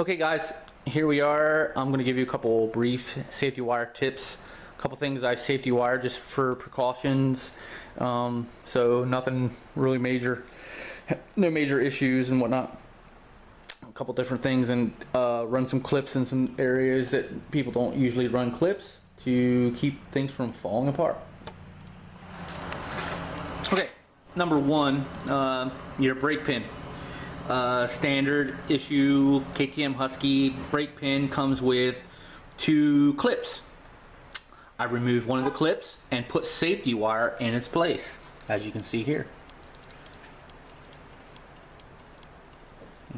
Okay guys, here we are. I'm going to give you a couple brief safety wire tips. A couple things I safety wire just for precautions. So nothing really major, no major issues and whatnot. A couple different things, and run some clips in some areas that people don't usually run clips to keep things from falling apart. Okay, number one, your brake pin. Standard issue KTM Husky brake pin comes with 2 clips. I removed one of the clips and put safety wire in its place, as you can see here.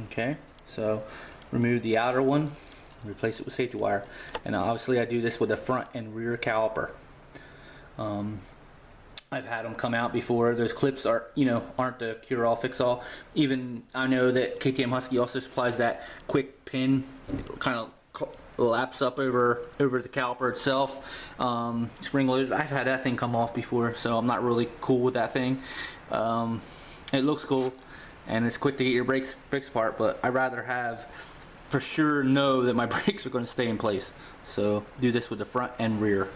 Okay, so remove the outer one, replace it with safety wire, and obviously I do this with the front and rear caliper. I've had them come out before. Those clips are, aren't the cure-all, fix-all. Even I know that KTM Husky also supplies that quick pin. It kind of laps up over the caliper itself. Spring-loaded. I've had that thing come off before, so I'm not really cool with that thing. It looks cool, and it's quick to get your brakes apart, but I'd rather have for sure know that my brakes are going to stay in place. So do this with the front and rear.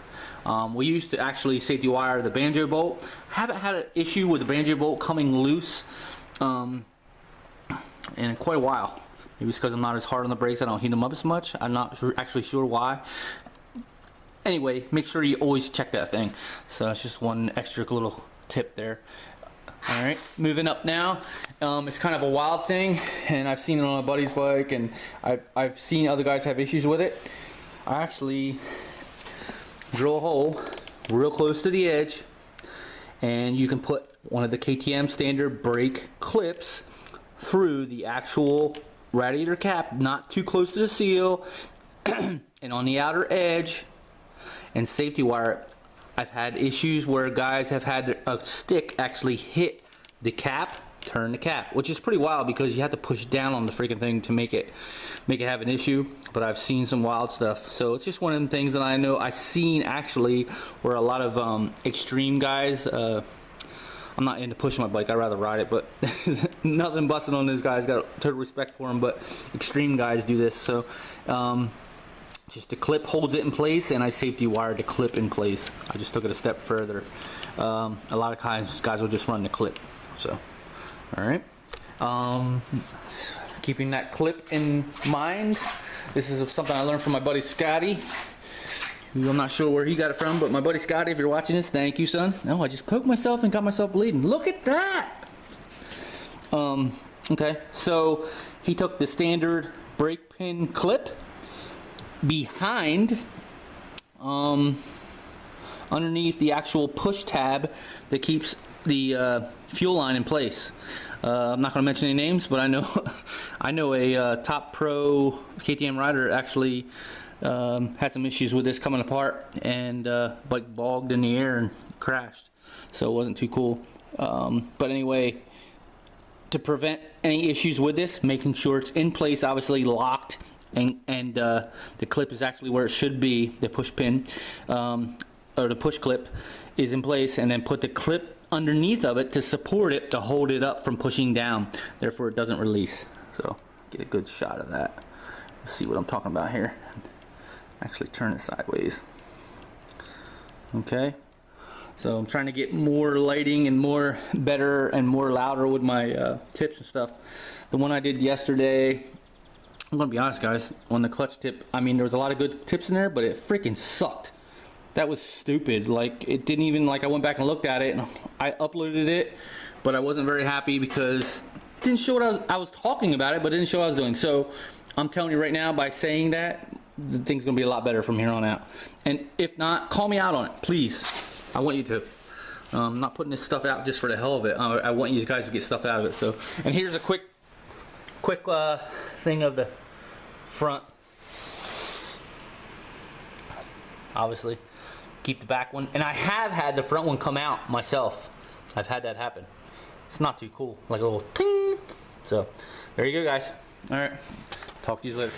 We used to actually safety wire the banjo bolt. Haven't had an issue with the banjo bolt coming loose in quite a while. Maybe it's because I'm not as hard on the brakes. I don't heat them up as much. I'm not actually sure why. Anyway, make sure you always check that thing. So it's just one extra little tip there. Alright, moving up now. It's kind of a wild thing, and I've seen it on a buddy's bike, and I've seen other guys have issues with it. I actually drill a hole real close to the edge, and you can put one of the KTM standard brake clips through the actual radiator cap, not too close to the seal, and on the outer edge, and safety wire. I've had issues where guys have had a stick actually hit the cap, turn the cap, which is pretty wild because you have to push down on the freaking thing to make it have an issue. But I've seen some wild stuff, so it's just one of the things that I know I've seen actually where a lot of extreme guys. I'm not into pushing my bike, I'd rather ride it, but nothing busting on this guy's got total respect for him, but extreme guys do this. So just the clip holds it in place, and I safety wired the clip in place. I just took it a step further. A lot of guys will just run the clip. So, all right. Keeping that clip in mind, this is something I learned from my buddy Scotty, who I'm not sure where he got it from, but my buddy Scotty, if you're watching this, thank you, son. No, I just poked myself and got myself bleeding. Look at that! Okay, so he took the standard brake pin clip behind underneath the actual push tab that keeps the fuel line in place. I'm not going to mention any names, but I know a top pro KTM rider actually had some issues with this coming apart, and bike bogged in the air and crashed, so it wasn't too cool. But anyway, to prevent any issues with this, making sure it's in place, obviously locked, and the clip is actually where it should be, the push pin or the push clip is in place, and then put the clip underneath of it to support it, to hold it up from pushing down, therefore it doesn't release. So get a good shot of that. Let's see what I'm talking about here. Actually turn it sideways. Okay, so I'm trying to get more lighting and more better and more louder with my tips and stuff. The one I did yesterday, I'm gonna be honest guys, on the clutch tip, I mean there was a lot of good tips in there, but it freaking sucked. That was stupid. Like, it didn't even, like, I went back and looked at it and I uploaded it, but I wasn't very happy because it didn't show what I was talking about it, but it didn't show what I was doing. So I'm telling you right now, by saying that, the thing's gonna be a lot better from here on out. And if not, call me out on it, please. I want you to. I'm not putting this stuff out just for the hell of it. I want you guys to get stuff out of it. So, and here's a quick thing of the front. Obviously, keep the back one, and I have had the front one come out myself. I've had that happen. It's not too cool, like a little ting. So there you go guys. All right, talk to you later.